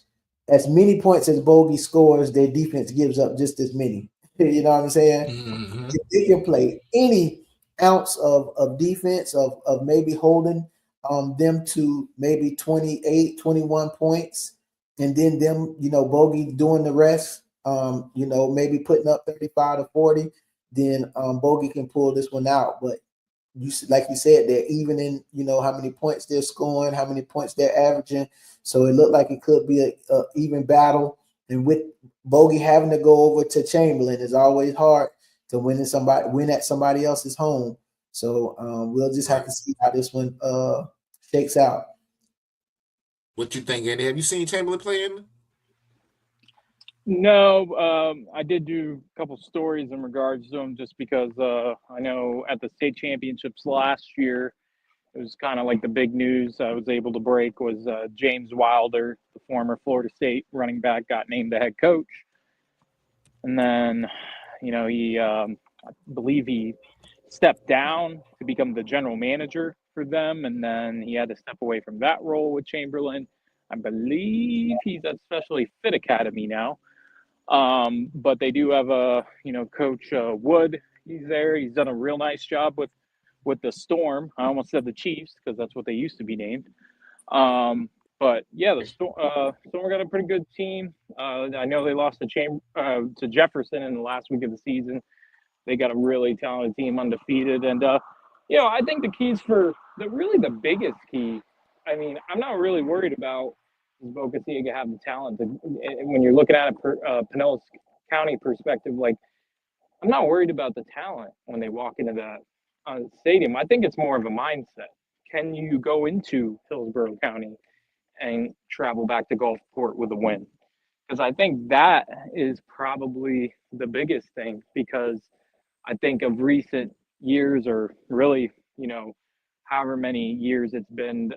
as many points as Bogey scores, their defense gives up just as many. You know what I'm saying? Mm-hmm. If they can play any ounce of defense of maybe holding them to maybe 28, 21 points, and then them, Bogey doing the rest, maybe putting up 35 to 40, then Bogey can pull this one out. But like you said, they're even in, how many points they're scoring, how many points they're averaging. So it looked like it could be a even battle. And with Bogey having to go over to Chamberlain is always hard to win at somebody else's home. So we'll just have to see how this one shakes out. What you think, Andy? Have you seen Chamberlain play in? No, I did do a couple stories in regards to him just because I know at the state championships last year, it was kind of like the big news I was able to break was James Wilder, the former Florida State running back, got named the head coach. And then, I believe he stepped down to become the general manager for them. And then he had to step away from that role with Chamberlain. I believe he's at Specially Fit Academy now. But they do have Coach Wood. He's there. He's done a real nice job with the Storm. I almost said the Chiefs because that's what they used to be named. But yeah, the Storm got a pretty good team. I know they lost to Jefferson in the last week of the season. They got a really talented team, undefeated, and I think the keys for the biggest key. I mean, I'm not really worried about does Boca Ciega have the talent when you're looking at a Pinellas County perspective. Like, I'm not worried about the talent when they walk into that stadium. I think it's more of a mindset. Can you go into Hillsborough County and travel back to Gulfport with a win? Because I think that is probably the biggest thing, because I think of recent years, or really, however many years it's been,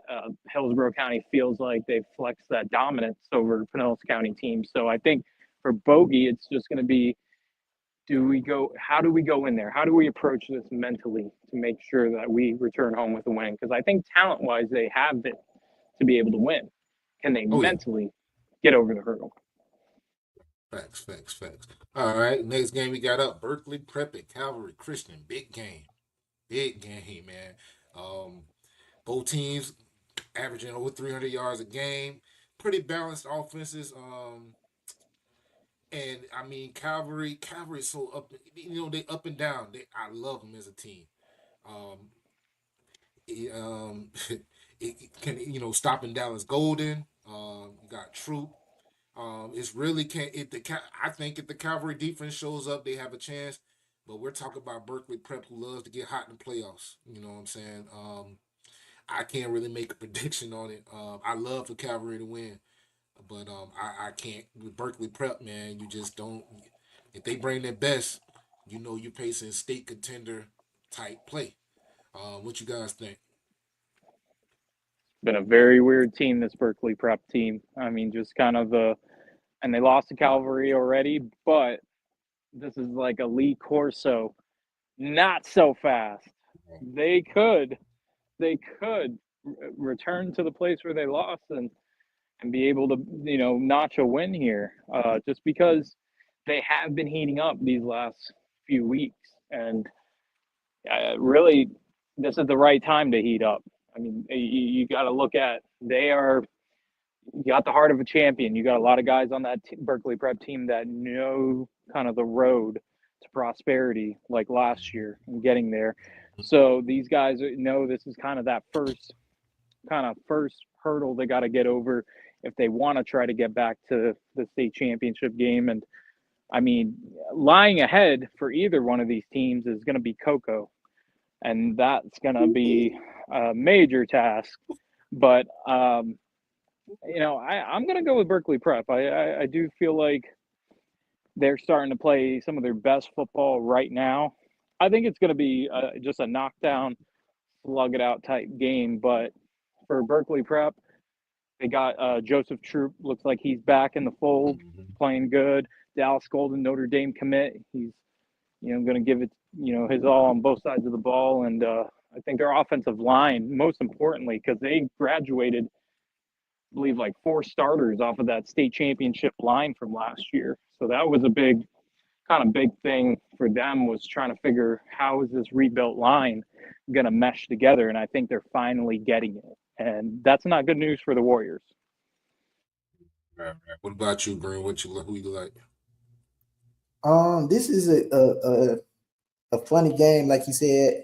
Hillsborough County feels like they've flexed that dominance over Pinellas County teams. So I think for Bogey, it's just going to be, how do we go in there? How do we approach this mentally to make sure that we return home with a win? Because I think talent-wise, they have it to be able to win. Can they mentally get over the hurdle? Facts. All right, next game we got up: Berkeley Prep at Calvary Christian. Big game, man. Both teams averaging over 300 yards a game. Pretty balanced offenses. And I mean Calvary is so up. They up and down. I love them as a team. Um, it, um, it can stopping Dallas Golden. You got Troop. It's really can't. I think if the Cavalry defense shows up, they have a chance. But we're talking about Berkeley Prep, who loves to get hot in the playoffs. You know what I'm saying? I can't really make a prediction on it. I love for Cavalry to win, but I can't with Berkeley Prep, man. You just don't. If they bring their best, you're facing state contender type play. What you guys think? Been a very weird team, this Berkeley Prep team. I mean, just kind of and they lost to Calvary already, but this is like a Lee Corso, not so fast. They could return to the place where they lost and be able to notch a win here, just because they have been heating up these last few weeks, and really this is the right time to heat up. I mean, you got to look at, they are you got the heart of a champion. You got a lot of guys on that Berkeley Prep team that know kind of the road to prosperity, like last year and getting there. So these guys know this is kind of that first hurdle they got to get over if they want to try to get back to the state championship game. And I mean, lying ahead for either one of these teams is going to be Coco, and that's going to be a major task. But I'm going to go with Berkeley Prep. I do feel like they're starting to play some of their best football right now. I think it's going to be just a knockdown, slug it out type game. But for Berkeley Prep, they got Joseph Troop. Looks like he's back in the fold, playing good. Dallas Golden, Notre Dame commit. He's going to give it his all on both sides of the ball. And I think their offensive line, most importantly, because they graduated, I believe, like 4 starters off of that state championship line from last year. So that was a big thing for them, was trying to figure how is this rebuilt line going to mesh together. And I think they're finally getting it. And that's not good news for the Warriors. Right. What about you, Green? Who you like? This is a funny game, like you said.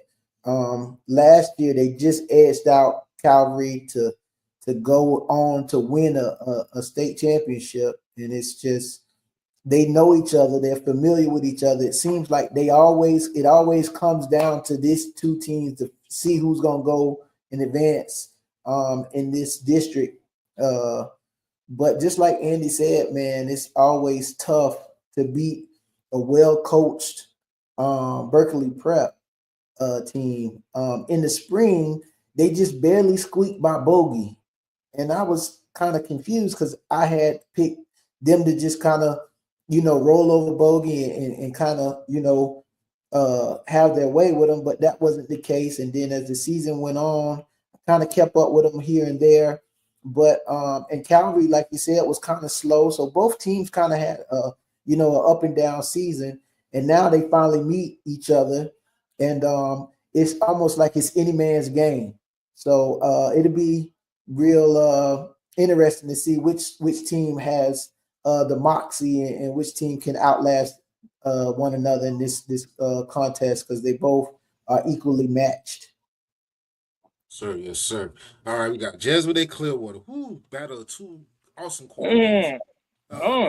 Last year they just edged out Calvary to go on to win a state championship, and it's just they know each other, they're familiar with each other. It seems like it always comes down to these two teams to see who's gonna go in advance in this district. But just like Andy said, man, it's always tough to beat a well-coached Berkeley Prep team. In the spring, they just barely squeaked by Bogey. And I was kind of confused because I had picked them to just kind of, roll over Bogey and kind of, have their way with them. But that wasn't the case. And then as the season went on, I kind of kept up with them here and there. But and Calvary, like you said, was kind of slow. So both teams kind of had an up and down season. And now they finally meet each other. And it's almost like it's any man's game. So it'll be real interesting to see which team has the moxie and which team can outlast one another in this contest, because they both are equally matched. Sir, yes, sir. All right, we got Jesuit at Clearwater. Who battle 2 awesome quarterbacks.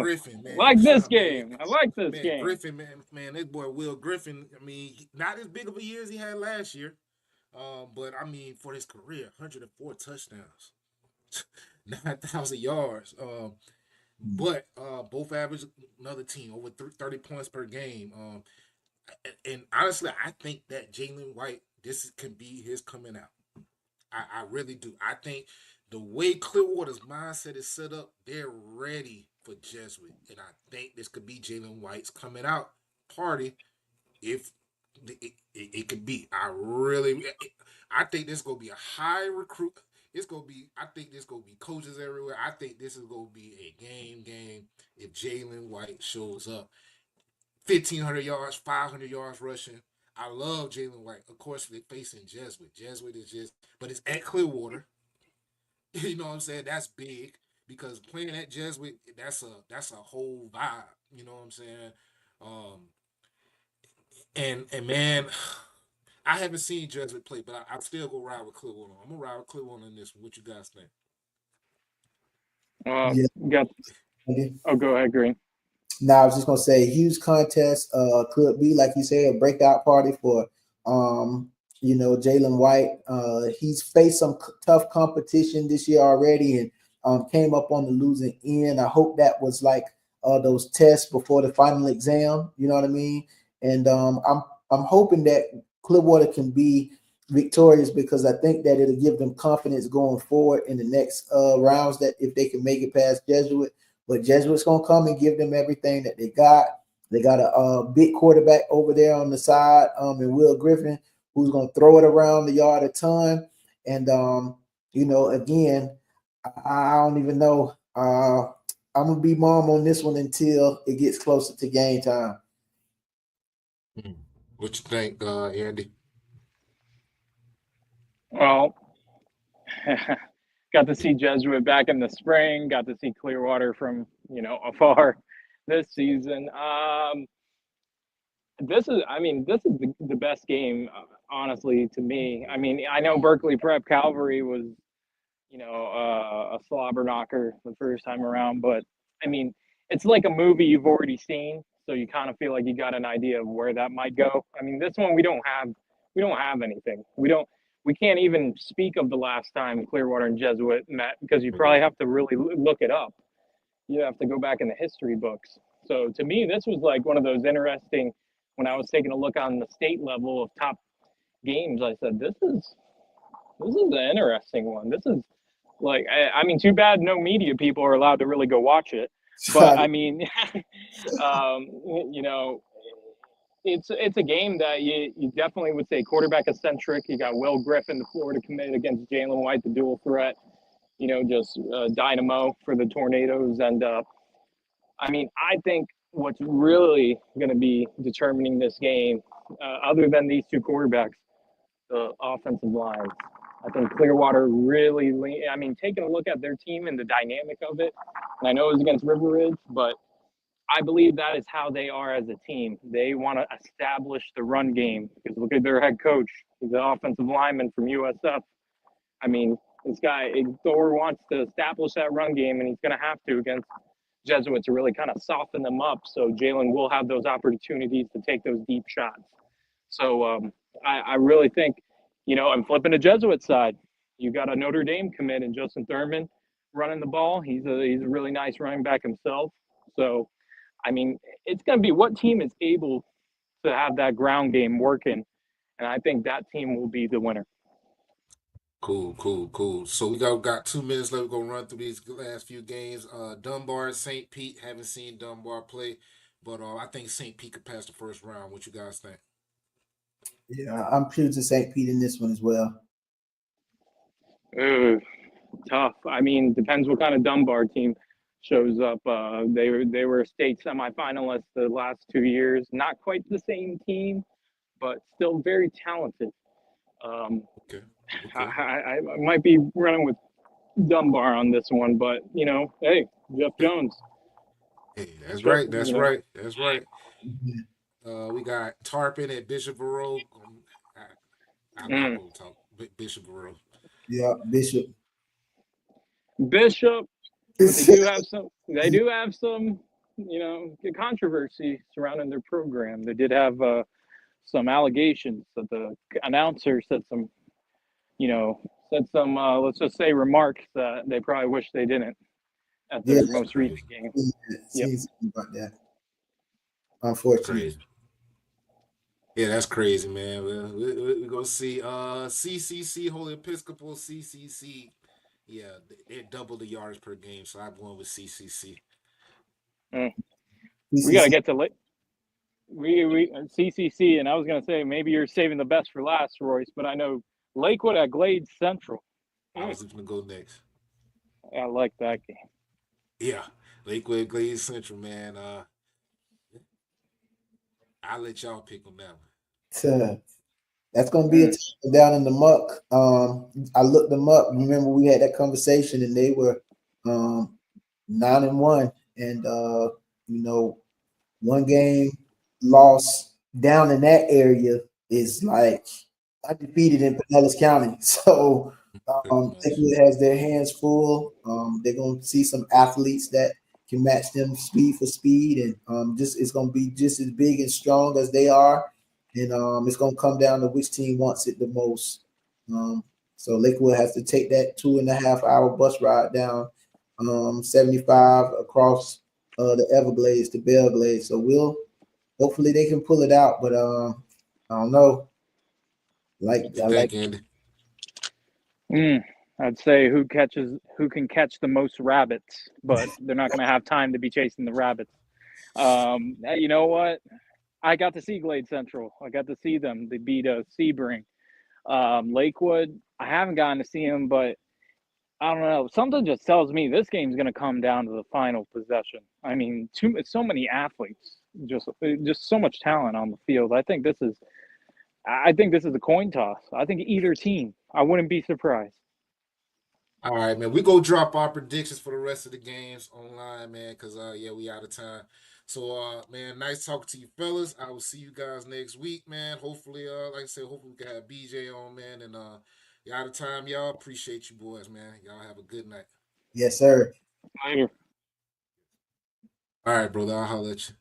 Griffin, man. I like this game. I like this game. Griffin, man, this boy Will Griffin. I mean, not as big of a year as he had last year. But I mean, for his career, 104 touchdowns, 9,000 yards. But both average another team over 30 points per game. And honestly, I think that Jalen White, this can be his coming out. I really do. I think the way Clearwater's mindset is set up, they're ready for Jesuit. And I think this could be Jalen White's coming out party if it could be. I think this is going to be a high recruit. I think this is going to be coaches everywhere. I think this is going to be a game if Jalen White shows up. 1,500 yards, 500 yards rushing. I love Jalen White. Of course, they're facing Jesuit. Jesuit is just, but it's at Clearwater. You know what I'm saying? That's big, because playing at Jesuit, that's a whole vibe. You know what I'm saying? And man, I haven't seen Jesuit play, but I still go ride with Clearwater. I'm gonna ride with Clearwater in this one. What you guys think? Go ahead, Green. Now I was just gonna say, huge contest could be, like you say, a breakout party for Jalen White. He's faced some tough competition this year already, and came up on the losing end. I hope that was like those tests before the final exam. You know what I mean? And I'm hoping that Clearwater can be victorious, because I think that it'll give them confidence going forward in the next rounds, that if they can make it past Jesuit. But Jesuit's going to come and give them everything that they got. They got a big quarterback over there on the side, and Will Griffin, who's going to throw it around the yard a ton. And, again, I don't even know. I'm going to be mom on this one until it gets closer to game time. What you think, Andy? Well, got to see Jesuit back in the spring. Got to see Clearwater from afar this season. This is the best game, honestly, to me. I mean, I know Berkeley Prep Calvary was a slobber knocker the first time around, but I mean, it's like a movie you've already seen, so you kind of feel like you got an idea of where that might go. I mean, this one we don't have anything. We can't even speak of the last time Clearwater and Jesuit met because you probably have to really look it up. You have to go back in the history books. So to me, this was like one of those interesting. When I was taking a look on the state level of top games, I said, "This is an interesting one. This is like, I mean, too bad no media people are allowed to really go watch it. But I mean, it's a game that you definitely would say quarterback eccentric. You got Will Griffin, the Florida commit, against Jalen White, the dual threat. Just dynamo for the Tornadoes. And I mean, I think what's really going to be determining this game, other than these two quarterbacks, the offensive line. I think Clearwater really, taking a look at their team and the dynamic of it, and I know it was against River Ridge, but I believe that is how they are as a team. They want to establish the run game because look at their head coach. He's an offensive lineman from USF. I mean, this guy, Thor wants to establish that run game, and he's going to have to against Jesuit to really kind of soften them up. So Jalen will have those opportunities to take those deep shots. So I really think, I'm flipping the Jesuit side. You got a Notre Dame commit and Justin Thurman running the ball. He's a really nice running back himself. So, I mean, it's going to be what team is able to have that ground game working. And I think that team will be the winner. Cool. So we got 2 minutes left. We're gonna run through these last few games. Dunbar, St. Pete. Haven't seen Dunbar play, but I think St. Pete could pass the first round. What you guys think? Yeah, I'm choosing St. Pete in this one as well. Tough. I mean, depends what kind of Dunbar team shows up. They were state semifinalists the last 2 years. Not quite the same team, but still very talented. Okay. I might be running with Dunbar on this one, but hey, Jeff Jones. Hey, that's right. Mhm. We got Tarpon at Bishop Verot. I'm not going to talk Bishop Verot. Yeah, Bishop. Bishop. But they do have some controversy surrounding their program. They did have some allegations that the announcer said some let's just say remarks that they probably wish they didn't at their most recent game. Seen something about that. Unfortunately. Crazy. Yeah, that's crazy, man. We're going to see CCC, Holy Episcopal CCC. Yeah, they double the yards per game, so I'm going with CCC. We got to get to we CCC, and I was going to say maybe you're saving the best for last, Royce, but I know Lakewood at Glade Central. I was going to go next. I like that game. Yeah, Lakewood Glade Central, man. I'll let y'all pick on that one. That's going to be a team down in the muck. I looked them up. Remember, we had that conversation, and they were 9-1, and one game loss down in that area is like undefeated in Pinellas County. So Lakewood has their hands full. They're going to see some athletes that can match them speed for speed, and it's going to be just as big and strong as they are. And it's going to come down to which team wants it the most. So Lakewood has to take that 2.5-hour bus ride down 75 across the Everglades to Belglade. So hopefully they can pull it out, but I don't know. I'd say who can catch the most rabbits, but they're not going to have time to be chasing the rabbits. You know what? I got to see Glade Central. I got to see them. They beat Sebring. Lakewood, I haven't gotten to see them, but I don't know. Something just tells me this game's going to come down to the final possession. I mean, so many athletes, just so much talent on the field. I think this is a coin toss. I think either team. I wouldn't be surprised. All right, man. We go drop our predictions for the rest of the games online, man, because yeah, we out of time. So man, nice talking to you fellas. I will see you guys next week, man. Hopefully, like I said, hopefully we can have BJ on, man. And you out of time, y'all. Appreciate you boys, man. Y'all have a good night. Yes, sir. Later. All right, brother. I'll holler at you.